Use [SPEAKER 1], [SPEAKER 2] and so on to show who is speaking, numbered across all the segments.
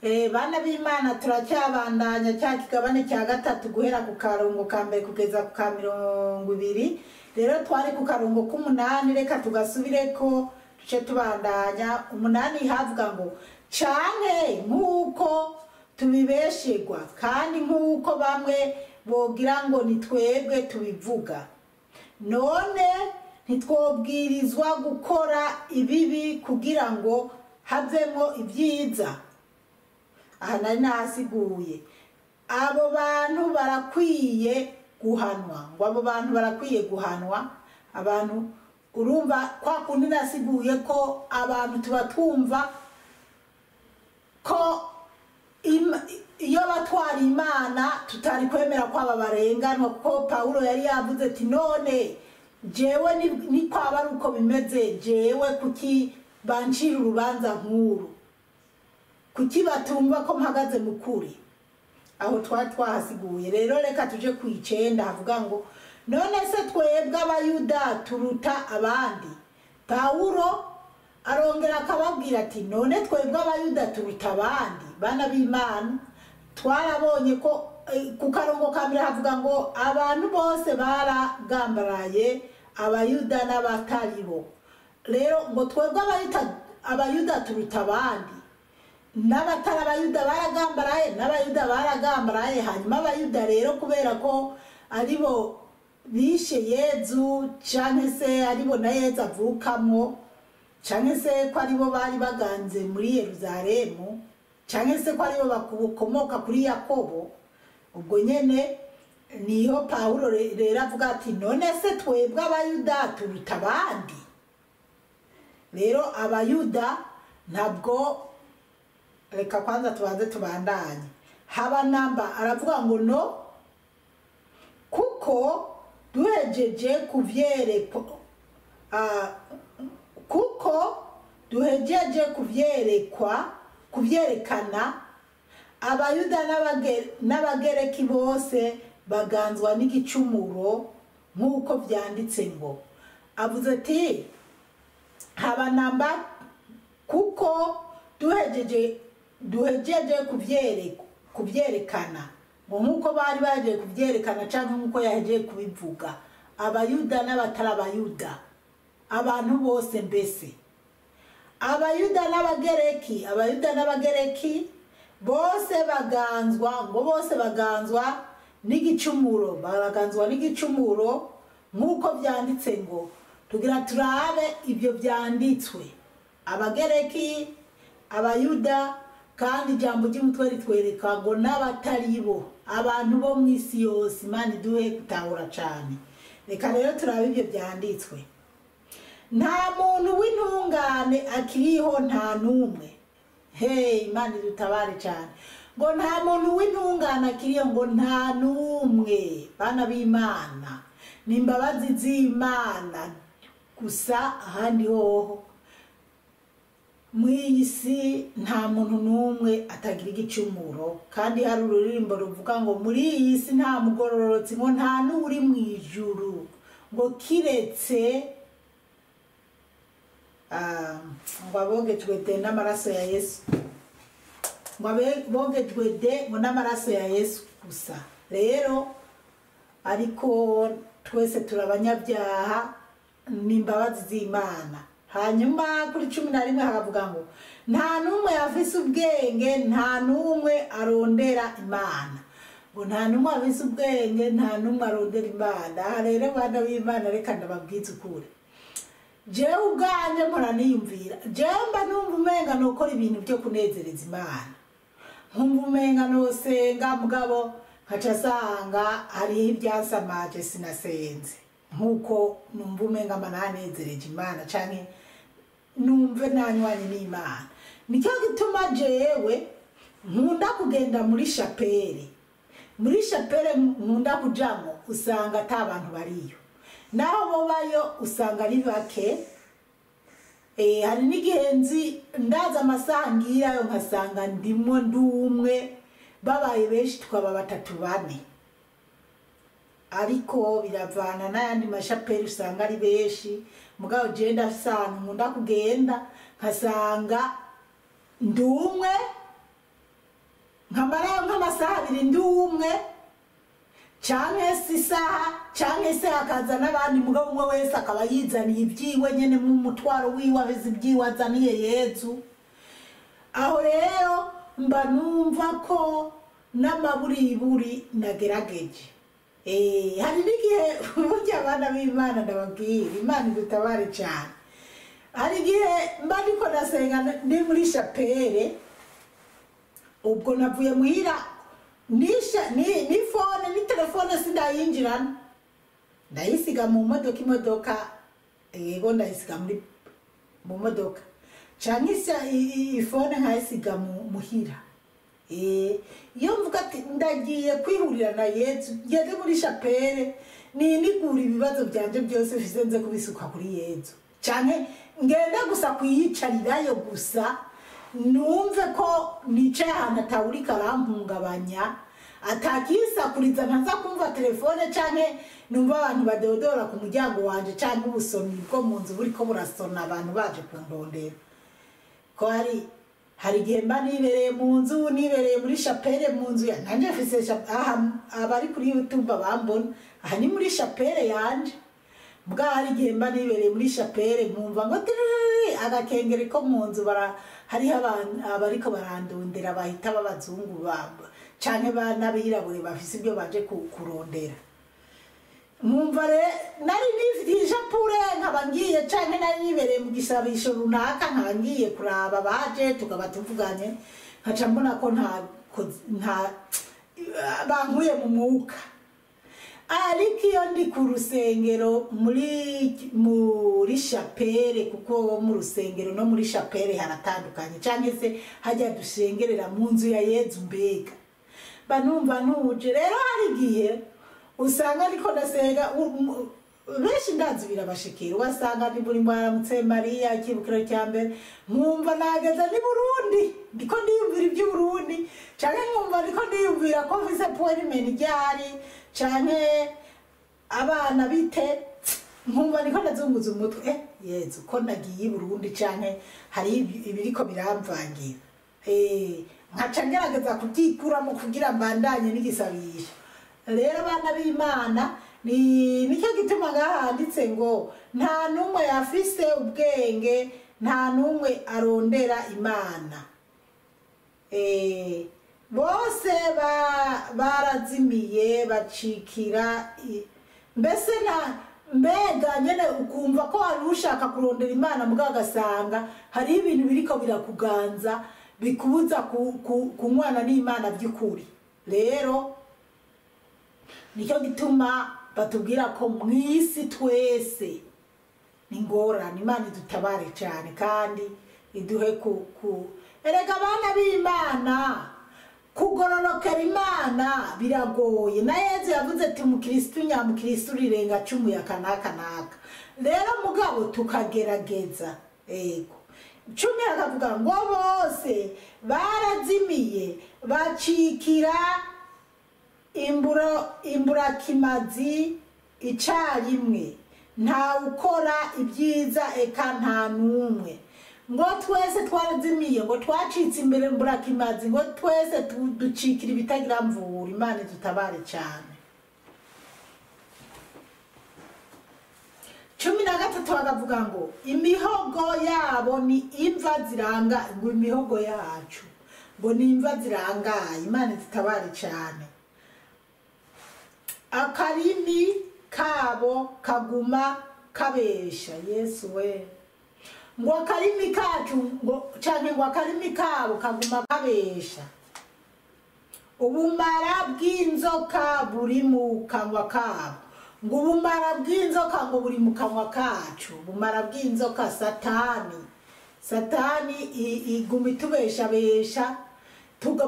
[SPEAKER 1] Bana b'Imana turacyabandanya cya kigabane cya gatatu guhera ku karongo ka mbere kugeza ku ka 20. Rero twari ku karongo k'umunani, reka tugasubireko tuce tubandanya. Umunani havuga ngo canke nk'uko tubibeshegwa kandi nk'uko bamwe bogira ngo ni twebwe tubivuga, none ntitwobwirizwa gukora ibibi kugira ngo havemo ibyiza. Aha nari nasiguye abo bantu barakwiye guhanwa, ngo abo bantu barakwiye guhanwa. Abantu urumva kwa kundi nasiguye ko abantu tuba twumva ko iyo batwara Imana tutari kwemera ko aba barenganwa, kuko Paulo yari yavuze ati none jewe ni kwaba ari uko bimeze, jewe kuki bancira urubanza nkuru, kuki batumva ko mpagaze mu kuri. Aho twahasiguye. Rero reka tuje ku 9 havuga ngo none se twebwe abayuda turuta abandi. Paulo arongera akababwira ati none twebwe abayuda turuta abandi. Bana b'Imana twarabonye ko ku karongo ka mbere havuga ngo abantu bose baragambaraye, abayuda n'abatari bo. Rero ngo twebwe abayuda turuta abandi, n'abatari abayuda baragambaraye, n'abayuda baragambaraye. Hanyuma abayuda rero kubera ko aribo bishe Yezu, canke se aribo na Yezu avukamo, canke se ko aribo bari baganze muri Yerusalemu, canke se ko aribo bakomoka kuri Yakobo, ubwo nyene niho Paulo rero avuga ati none se twebwe abayuda turuta abandi. Rero abayuda ntabwo, reka kwanza tubanze tubandanye. Haba namba aravuga ngo no, kuko duhejeje kuvyerekana abayuda n'abagereki bose baganzwa n'igicumuro, nk'uko vyanditse ngo. Avuze ati haba namba kuko duhejeje kuvyerekana, ngo nk'uko bari baje kuvyerekana canke nk'uko yahejeje kubivuga, abayuda n'abatari abayuda, abantu bose mbese, abayuda n'abagereki bose baganzwa, ngo bose baganzwa n'igicumuro, baraganzwa n'igicumuro nk'uko vyanditse ngo. Tugira turabe ibyo vyanditswe, abagereki, abayuda, kandi ijambo ry'umutwe ritwereka ngo n'abatari bo, abantu bo mu isi yose. Imana iduhe gutahura cane. Reka rero turabe ibyo vyanditswe. Nta muntu w'intungane akiriho, nta numwe. Imana idutabare cane. Ngo nta muntu w'intungane akiriho, ngo nta numwe. Bana b'Imana, ni imbabazi z'Imana gusa. Ahandi hoho mw'iyi si nta muntu numwe atagira igicumuro, kandi hari ururirimbo ruvuga ngo muri iyi si nta mugororotsi, ngo nta n'uri mu ijuru, ngo kiretse ngo abogejwe de n'amaraso ya Yesu, ngo abogejwe de ngo n'amaraso ya Yesu gusa. Rero ariko twese turabanyabyaha, n'imbabazi z'Imana. Hanyuma kuri 11 haravuga ngo nta numwe afise ubwenge, nta numwe arondera Imana. Ngo nta numwe afise ubwenge, nta numwe arondera Imana. Rero bana b'Imana reka ndababwiza ukuri. Jewe ubwanje mpora niyumvira, jewe mba numva umenga nokora ibintu byo kunezereza Imana, nkumva umenga nosenga, mugabo nkaca sanga hariho ibyasamaje sinasenze, nkuko numva umenga mananezereje Imana canke numve nanywanye n'Imana. Nicyo gituma jewe nkunda kugenda muri chapelle. Muri chapelle nkunda kujamo usanga ata abantu bariyo, naho bobayo usanga ari bake. Hari n'igihenzi ndaza amasaha ngirayo nkasanga ndimo ndumwe, babaye benshi tukaba 3-4. Ariko biravana n'ayandi mashapeli usanga ari benshi. Mugabo je ndasanga nkunda kugenda nkasanga ndumwe nkamara nk'amasaha 2 ndi umwe canke isaha canke se akaza n'abandi mugabo umwe wese akaba yizaniye ibyiwe nyene mu mutwaro wiwe abeze ibyiwe azaniye Yezu. Aho rero mba numva ko n'amaburiburi nagerageje. Hari n'igihe burya abana b'Imana ndababwira Imana idutabare cyane. Hari igihe mba ndiko ndasenga ndi muri chapelle, ubwo navuye muhira ni phone ni telefone sindayinjirana, ndayisiga mu imodoka yego ndayisiga mu modoka canke ifone nkayisiga muhira. Iyo mvuga ati ndagiye kwihurira na Yezu ngeze muri chapelle nigura ibibazo byanje byose bisenze kubisuka kuri Yezu, canke ngende gusa kuyicarirayo gusa numve ko nicaye ahantu atawuri karampungabanya, atakisakuriza ntaza kumva telefone canke numva abantu badodora ku muryango wanje canke ubusoni bwo mu nzu buriko burasona abantu baje kundondera. Ko hari igihe mba nibereye mu nzu, nibereye muri chapelle mu nzu ya nanje mfise abari kuri YouTube bambona aha ni muri chapelle yanje. Bwa hari igihe mba nibereye muri chapelle mwumva ngo agakengere ko mu nzu hari abariko barandondera bahita babazungu baba canke banabirabure bafise ibyo baje kurondera. Mwumva nari nifitije pure nkabangiye canke nari nibereye mu gisabisho runaka nkabangiye kuraba baje tukaba tuvuganye nkaca mbona ko nta bankuye mu mwuka. Ariko iyo ndi ku rusengero muri chapelle, kuko mu rusengero no muri chapelle haratandukanye, canke se hajya dusengerera mu nzu ya Yezu mbega banumva ntuje. Rero hari igihe usanga ariko ndasenga benshi ndazi birabashikira, wasanga ni buri mwaramutse Maria ikibukiro cya mbere nkumva nageze ni Burundi ndiko ndiyumvira iby'u Burundi, canke nkumva ndiko ndiyumvira ko mfise appointment ryari canke abana bite, nkumva ndiko ndazunguza umutwe Yezu ko nagiye i Burundi canke hari ibiriko biramvangira. Nkaca ngerageza kubyikuramo kugira mbandanye n'igisabisho. Rero abana b'Imana nicyo gituma ngahanditse ngo nta numwe yafise ubwenge, nta numwe arondera Imana. Bose barazimiye bacikira, mbese mbega nyene ukumva ko ari ushaka kurondera Imana mugabo gasanga hari ibintu biriko birakuganza bikubuza kunywana n'Imana by'ukuri. Rero nicyo gituma batubwira ko mwisi twese ningorane. Imana idutabare cyane kandi iduhe erega abana b'Imana kugororokera Imana biragoye. Na Yezu yavuze ati umukristo nyamukristo rirenga 10 ya kanaka. Rero mugabo tukagerageza ego 10 akavuga ngo bose barazimiye bacikira imburakimazi icarimwe, nta ukora ibyiza eka nta numwe. Ngo twese twarazimiye, ngo twacitse imbere imburakimazi, ngo twese ducikira ibitagira mvura. Imana dutabare cyane. 13 bakavuga ngo imihogo yabo ni imva ziranga, ngo imihogo yacu ngo ni imva zirangaye. Imana dutabare cyane. Akarimi kabo kaguma kabesha. Yesu we, ngo akarimi kacu ngo canke ngo akarimi kabo kaguma kabesha. Ubumara bw'inzoka buri mu kanwa kabo, ngo ubumara bw'inzoka ngo buri mu kanwa kacu. Ubumara bw'inzoka satani iguma itubesha besha,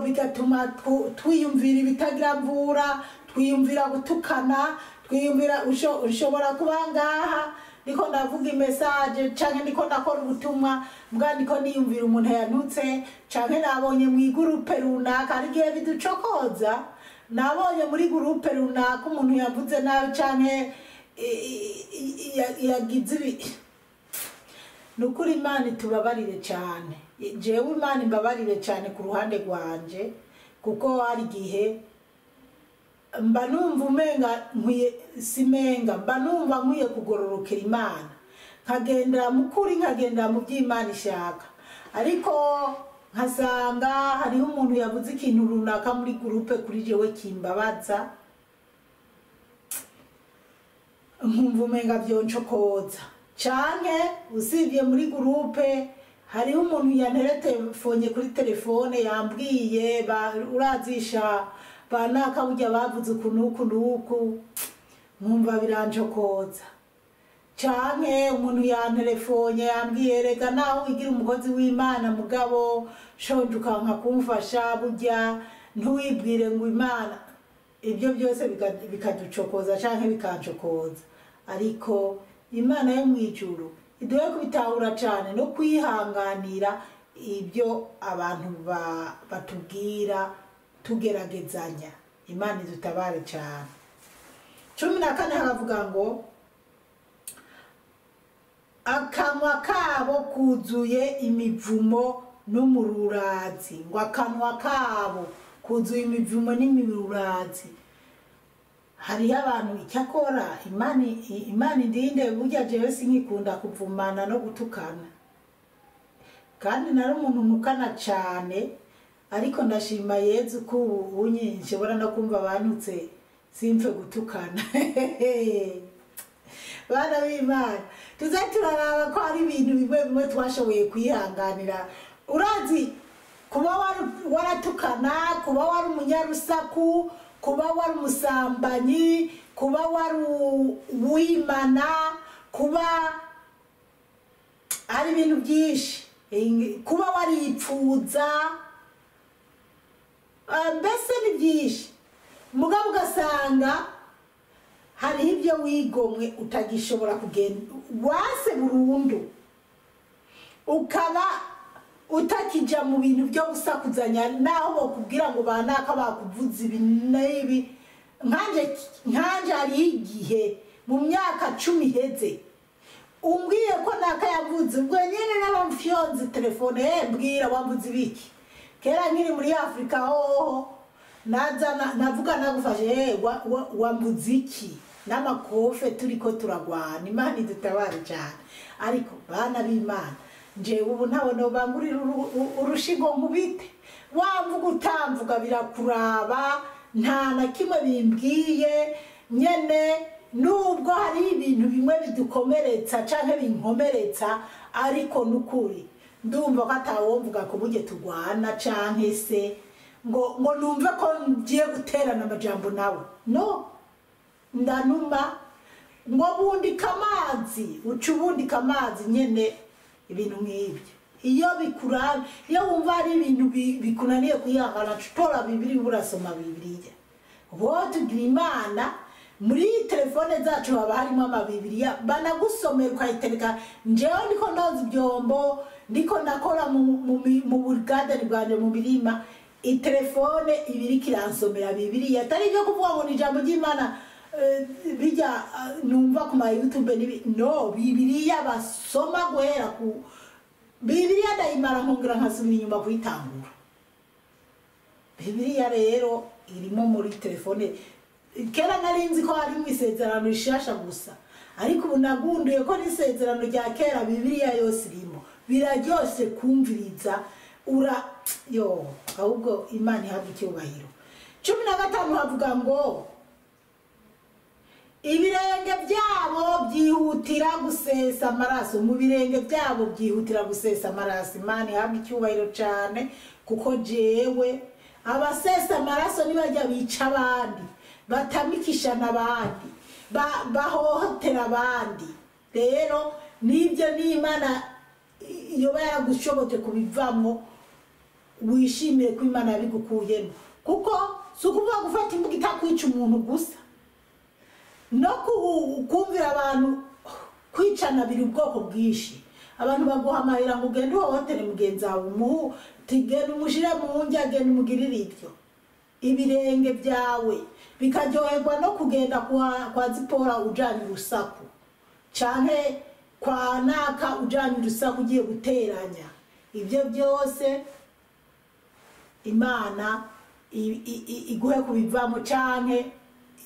[SPEAKER 1] bigatuma twiyumvira ibitagira mvura, twiyumvira gutukana, twiyumvira ushobora kuba ngaha niko ndavuga message canke niko ndakora ubutumwa mbwa niko niyumvira umuntu yanutse, canke nabonye mu groupe runaka ari gihe biducokoza, nabonye muri groupe runaka umuntu yavuze nawe canke yagize nukuri. Imana tubabarire cyane, jewe Imana imbabarire cyane ku ruhande rwanje, kuko hari igihe mba numva umenga nkwiye simenga mba numva nkwiye kugororokera Imana nkagendera mu kuri nkagendera mu by'Imana ishaka ariko nkasanga hariho umuntu yavuze ikintu runaka muri groupe kuri jewe kimbabaza nkumva umenga byoncokoza canke usibye muri groupe hariho umuntu yanterefone kuri telefone yambwiye urazisha banaka burya bavuze ukunuku nkumva birancokoza canke umuntu yanterefone yambwiye rega naho wigira umukozi w'Imana mugabo shonje ukanka kumfasha burya ntuwibwire ngo Imana ibyo byose bikaducokoza canke bikancokoza ariko Imana yo mwijuru iduhe kubitahura cane no kwihanganira ibyo abantu batubwira tugeragezanya Imana idutabare cane 14 haravuga ngo akanwa kabo kuzuye imivumo n'umururazi ngo akanwa kabo kuzuye imivumo n'imururazi hari abantu icyakora Imana indinde burya jewe sinkikunda kuvumana no gutukana kandi nari umuntu nukana cyane ariko ndashima Yezu ko ubunye nshobora no kumva banutse simfe gutukana bana b'Imana tuzaturaraba ko ari ibintu bimwe twashoboye kwihanganira urazi kuba waratukana kuba wari umunyarusaku kuba wari umusambanyi kuba wari uwimana kuba ari ibintu byinshi kuba waripfuza mbese ni byinshi mugabo ugasanga hariho ibyo wigomwe utagishobora kugenda wase burundu ukaba utakija mu bintu byo gusakuzanya naho bakubwira ngo banaka bakuvuza ibi n'ibi nkanje ari igihe mu myaka 10 heze umbwiye ko naka yavuze ubwo nyene n'abamfyonze telefone mbwira wamvuze ibiki kera nkiri muri Afrika ho naza navuga nagufashe wamvuze iki n'amakofe turiko turagwana Imana idutabare cyane ariko bana b'Imana nje ubu ntawe no bangurira urushigo nkubite wamvuga utamvuga birakuraba nta na kimwe bimbwiye nyene nubwo hari ibintu bimwe bidukomeretsa canke binkomeretsa ariko nukuri ndumva ko atawomvuga ko buje tugwana canke se ngo numve ko ngiye guterana amajambo nawe no ndanuma ngo bundika amazi ucubundika amazi nyene ibintu nk'ibyo iyo bikurana iyo wumva ari ibintu bikunaniye kuyihangana tutora Bibiliya urasoma Bibiliya bo tugira Imana muri telefone zacu haba harimo amabibiliya banagusomera ukayitereka njewe ndiko ndoza ibyombo ndiko nakora mu burgade bwanje mu mirima telefone ibiri kiransomera Bibiliya atari byo kuvuga ngo ni ijambo ry'Imana bijya numva ku ma YouTube no Bibiliya basoma guhera ku Bibiliya ndayimara nkongera nkasubira inyuma kuyitangura Bibiliya rero irimo muri telefone kera narinzi ko ari mwisezerano rishasha gusa ariko ubu nagunduye ko nisezerano rya kera Bibiliya yose irimo biraryose kumviriza yo ahubwo Imana ihabwa icyubahiro 15 havuga ngo ibirenge byabo byihutira gusesa amaraso mu birenge byabo byihutira gusesa amaraso Imana ihabwa icyubahiro cyane kuko jewe abasesa amaraso nibajya bica abandi batamikisha nabandi bahohotera abandi rero nibyo ni Imana iyo bayagushobote kubivamo wishimire ko Imana yabigukuyemo kuko sukuvuga gufata imbuga itakwica umuntu gusa no kumvira abantu kwicana biri ubwoko bwishi abantu baguhamarira ngo ugende uhohotere mugenzi wawe tigenda umushire mu njyage n'umugirira ibyo ibirenge byawe bikaryoherwa no kugenda kwa Zipora ujanye urusaku canke kwa naka ujanye urusaku ugiye guteranya ibyo byose Imana iguhe kubivamo canke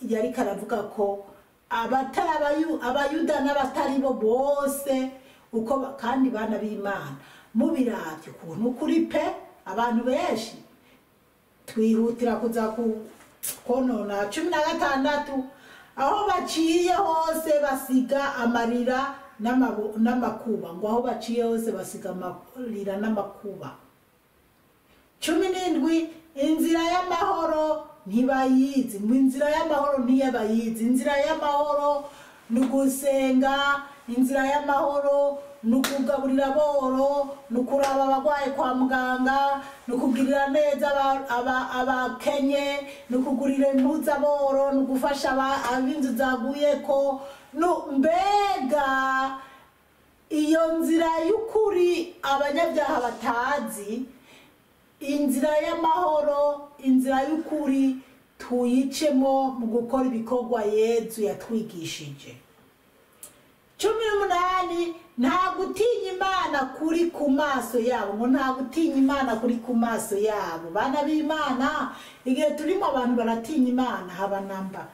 [SPEAKER 1] yari karavuga ko abayuda n'abatari bo bose uko kandi bana b'Imana mubiravye ukuntu kuri pe abantu benshi twihutira kuza konona 16 aho baciye hose basiga amarira n'amakuba ngo aho baciye hose basiga amarira n'amakuba 17 inzira y'amahoro ntibayizi inzira y'amahoro ntiyabayizi inzira y'amahoro nugusenga inzira y'amahoro nukugaburira boro nukuraba abagwaye kwa muganga nukugirira neza abakenye nukugurira impuza boro nugufasha abinzu zaguyeko mbega iyo nzira y'ukuri abanyabyaha batazi inzira y'amahoro inzira y'ukuri tuyicemo mu gukora ibikorwa Yezu yatwigishije 18 nta gutinya Imana kuri ku maso yabo ngo nta gutinya Imana kuri ku maso yabo bana b'Imana igihe turimo abantu baratinya Imana haba namba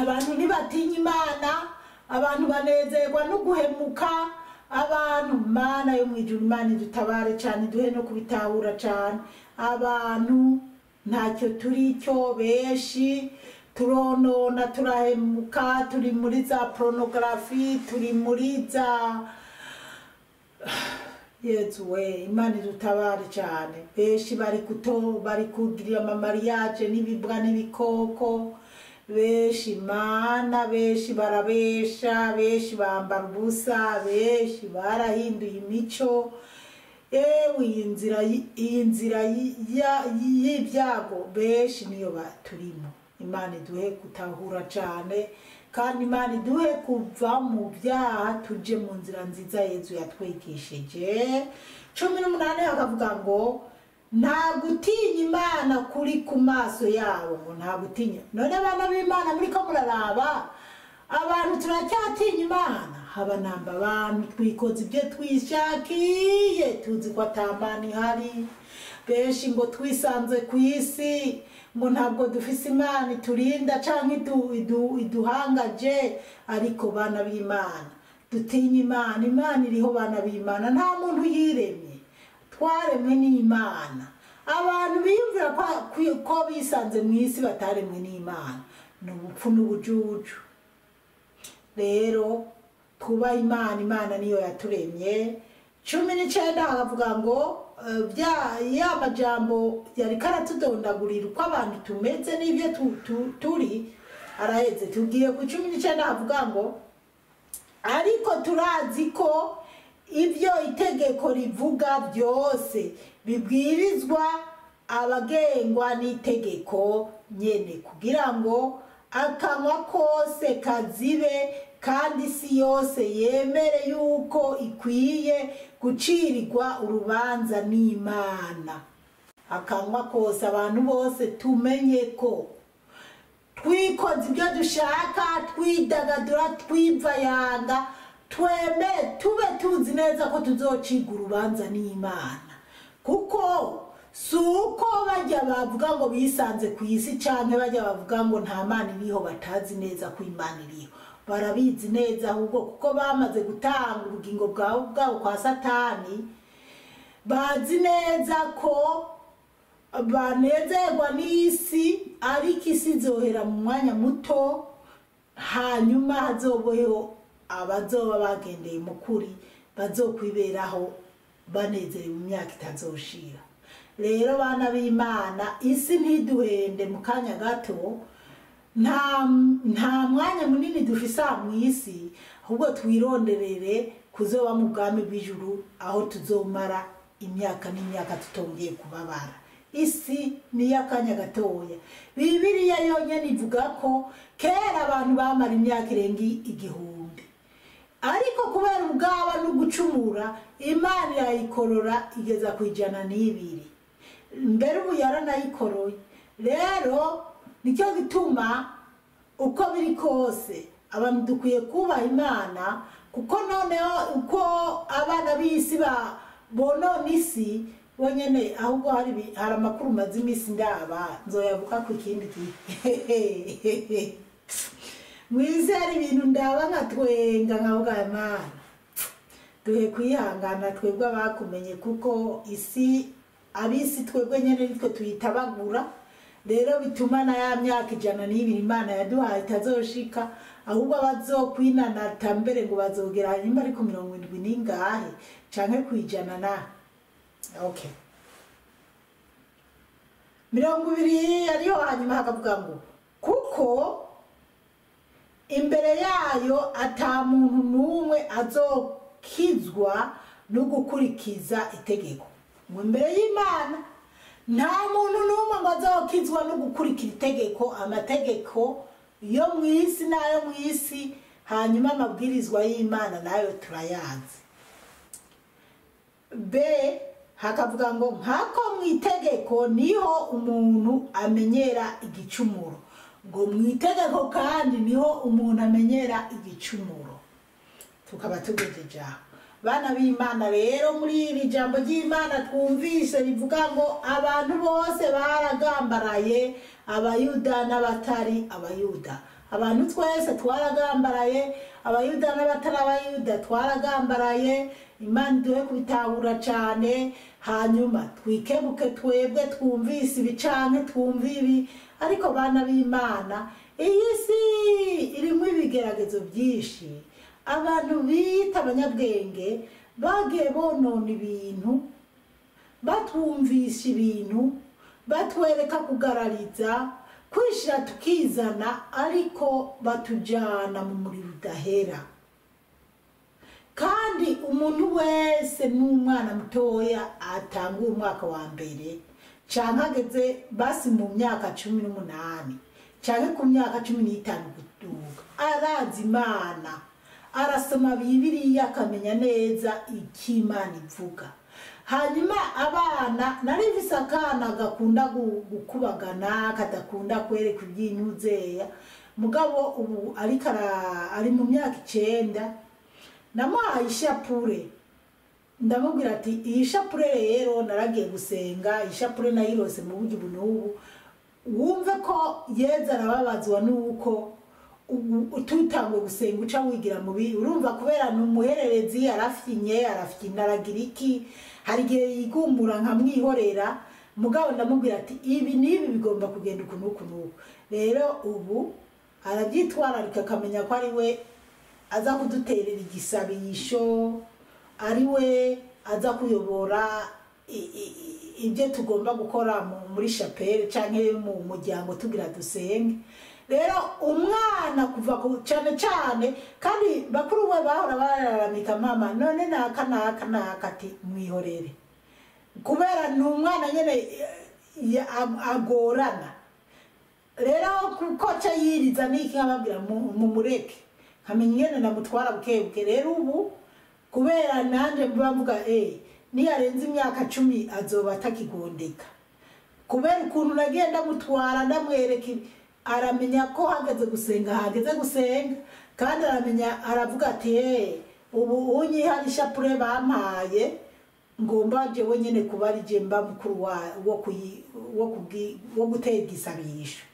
[SPEAKER 1] abantu ntibatinya Imana abantu banezerwa no guhemuka abantu Mana yo mwijuru Imana dutabare cyane duhe no kubitahura cyane abantu ntacyo turi cyo beshi turonona turahemuka turi muri za pornography turi muri za Yezu we Imana dutabare cyane beshi bari kugirira amamariage n'ibibwa n'ibikoko beshi Mana beshi barabesha beshi bambara ubusa beshi barahinduye imico iyi nzira y'ibyago beshi niyo baturimo Imana duhe gutahura cyane kandi Imana duhe kuva mu byaha tuje mu nzira nziza Yezu yatwigishije 18 akavuga ngo nta gutinya Imana kuri ku maso yabo ngo nta gutinya none abana b'Imana muri ko muraraba abantu turacyatinya Imana haba namba abantu twikoze ibyo twishakiye tuzi ko atamani hari beshi ngo twisanze ku isi ngo ntabwo dufise Imana turinda canke iduhangaje ariko bana b'Imana dutinya Imana iriho bana b'Imana nta muntu yiremye twaremwe n'Imana abantu biyumvira ko bisanze mu isi bataremwe n'Imana n'ubupfu n'ubujuju rero kuba Imana niyo yaturemye 19 akavuga ngo ya majambo yari karatudondagurira uko abantu tumeze n'ibyo turi araheze tugiye ku 19 avuga ngo ariko turazi ko ibyo itegeko rivuga byose bibwirizwa abagengwa n'itegeko nyene kugira ngo akanwa kose kazibe kandi si yose yemere yuko ikwiye gucirirwa urubanza n'Imana akanwa kose abantu bose tumenye ko twikoze ibyo dushaka twidagadura twivayanga tube tuzi neza ko tuzociga urubanza n'Imana kuko suko bajya bavuga ngo bisanze ku isi cyane bajya bavuga ngo nta Mana iriho batazi neza ko Imana iriho barabizi neza ahubwo kuko bamaze gutanga ubugingo bwabo kwa Satani bazi neza ko banezerwa n'isi ariko isi zohera mu mwanya muto hanyuma hazoboho abazoba bagendeye mu kuri bazokwiberaho banezerewe mu myaka itazoshira rero bana b'Imana isi ntiduhende mu kanya gato nta mwanya munini dufise mu isi ahubwo twironderere kuzoba mu bwami bw'ijuru aho tuzomara imyaka n'imyaka tutongeye kubabara isi ni yakanya gatoya Bibiliya yonyene ivuga ko kera abantu bamara imyaka irenga 1000 ariko kubera ubwaba no gucumura Imana yayikorora igeza ku 102 mbere ubu yaranayikoroye rero nicyo gituma uko biri kose abantu dukwiye kubaha Imana kuko noneho uko abana b'isi bonona isi wonyene ahubwo hari amakuru maze iminsi ndaba nzoyavuga ku kindi gihe mwize hari ibintu ndaba nkatwenga nkavuga Mana duhe kwihangana twebwe abakumenye kuko abisi twebwe nyene nitwe tuyitabagura rero bituma na ya myaka 102 Imana yaduhaye itazoshika ahubwo abazokwinanata mbere ngo bazogera nyuma ariko 70 ningahe canke kwijana na okay 20 ariho hanyuma hakavuga ngo kuko imbere yayo ata muntu numwe azokizwa no gukurikiza itegeko ngo imbere y'Imana nta muntu numwe ngo azokizwa no gukurikira itegeko amategeko yo mwisi nayo mwisi hanyuma amabwirizwa y'Imana nayo turayazi hakavuga ngo nkako mwitegeko niho umuntu amenyera igicumuro ngo mwitegeko kandi niho umuntu amenyera igicumuro tukaba tugejeje aho bana b'Imana rero muri iri jambo ry'Imana twumvise rivuga ngo abantu bose baragambaraye abayuda n'abatari abayuda abantu twese twaragambaraye abayuda n'abatari abayuda twaragambaraye Imana duhe kubitahura cyane hanyuma twikebuke twebwe twumvise ibicanke twumvibi ariko bana b'Imana iyi si irimo ibigeragezo byinshi abantu bita abanyabwenge bagiye bonona ibintu batwumvisha ibintu batwereka kugarariza kwishira tukizana ariko batujana mu muriro udahera kandi umuntu wese n'umwana mutoya atanga umwaka wa mbere canke ageze basi mu myaka 18 canke ku myaka 15 gutuga arazi Imana arasoma Bibiliya akamenya neza ikimana ivuga hanyuma abana narivise akana gakunda gukubagana kadakunda kwereka ibyintuzeya mugabo ubu ari mu myaka 9 namuhaye ishapure ndamubwira ati iyi shapure rero naragiye gusenga ishapure nayirose mu buryo bunubu wumve ko yeza arababazwa nuko ututangwe gusenga uca wigira mubi urumva kubera numuhererezi arafyinye arafyinaragiriki hari gihe yigumbura nkamwihorera mugabo ndamubwira ati ibi nibi bigomba kugenda ukunuku rero ubu arabyitwararika akamenya ko ari we aza kuduterera igisabisho ari we aza kuyobora ibyo tugomba gukora muri chapelle canke mu muryango tugira dusenge rero umwana kuva cyane cyane kandi bakuru we bahora bararamika mama none naka ati mwihorere kubera n'umwana nyene agorana rero kuko ca yiriza niki nkababwira mu mureke nkamenye nyene namutwara bukebuke rero ubu kubera nanje bavuga niyarenze imyaka 10 azoba atakigondeka kubera ukuntu nagenda mutwara ndamwereka aramenya ko hageze gusenga kandi aramenya aravuga ati ubu unyihanisha pure bampaye ngomba jewe nyene kuba ari je mba mukuru wo gutera igisabisho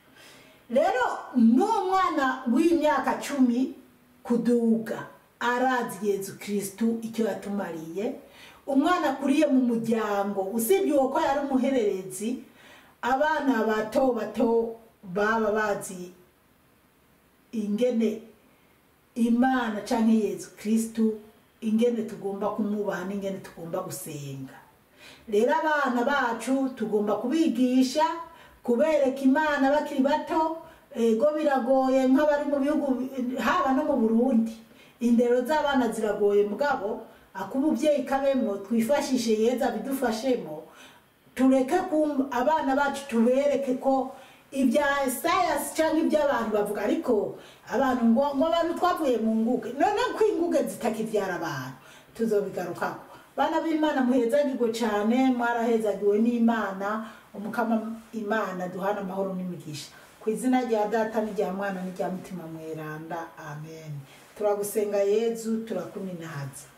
[SPEAKER 1] rero n'umwana w'imyaka 10 kuduga arazi Yesu Kristo icyo yatumariye umwana kuriye mu muryango usibye uko yari umuhererezi abana bato baba bazi ingene Imana canke Yesu Kristo ingene tugomba kumubaha n'ingene tugomba gusenga rero abana bacu tugomba kubigisha kubereka Imana bakiri bato ego biragoye nk'abari mu bihugu haba no mu Burundi indero z'abana ziragoye mugabo akubuvyeyi kabemwo twifashishe Yeza bidufashemo tureke abana bacu tubereke ko ibya science cyangwa iby'abantu bavuga ariko abantu ngo abantu twavuye mu nguge none kwinguge zitakivyara abantu tuzobigarukako bana b'Imana muhezagirwe cyane mwarahezagiwe n'Imana umukama Imana duhana amahoro n'imigisha ku izina rya Data n'irya Mwana n'irya Mutima Mweranda amen turagusenga Yezu turakuninahaza